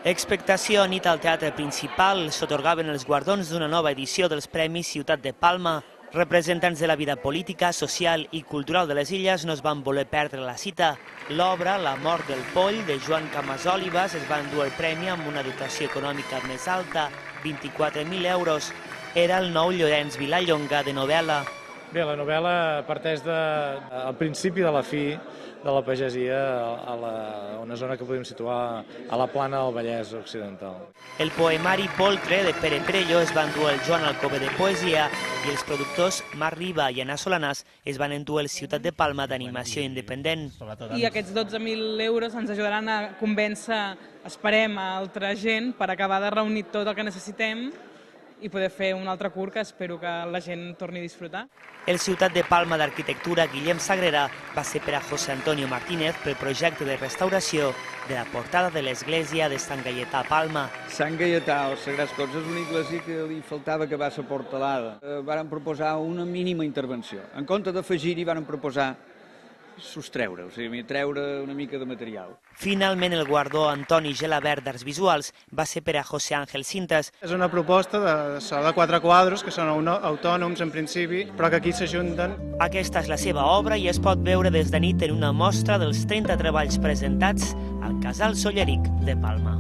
Expectació nit al Teatre Principal s'atorgaven els guardons d'una nova edició dels Premis Ciutat de Palma. Representants de la vida política, social i cultural de les illes no es van voler perdre la cita. L'obra La mort del poll, de Joan Camasòlibes, es va endur el premi amb una dotació econòmica més alta, 24.000 euros. Era el nou Llorenç Vilallonga de novel·la. Bé, la novel·la parteix al principi de la fi de la pagesia a una zona que podem situar a la plana del Vallès Occidental. El poemari Poltre de Pere Perelló es va endur el Joan Alcover de Poesia i els productors Marc Riba i Anna Solanàs es van endur el Ciutat de Palma d'animació independent. I aquests 12.000 euros ens ajudaran a convèncer, esperem, a altra gent per acabar de reunir tot el que necessitem i poder fer un altre curt que espero que la gent torni a disfrutar. El Ciutat de Palma d'Arquitectura Guillem Sagrera va ser per a José Antonio Martínez pel projecte de restauració de la portada de l'església de Sant Gaietà a Palma. Sant Gaietà, els Sagrats Cors, és una església que li faltava que va ser portalada. Varen proposar una mínima intervenció. En compte d'afegir-hi, varen proposar sostreure, o sigui, treure una mica de material. Finalment, el guardó Antoni Gelabert d'Arts Visuals va ser per a José Ángel Cintas. És una proposta de 4 quadres que són autònoms en principi, però que aquí s'ajunten. Aquesta és la seva obra i es pot veure des de nit en una mostra dels 30 treballs presentats al Casal Solleric de Palma.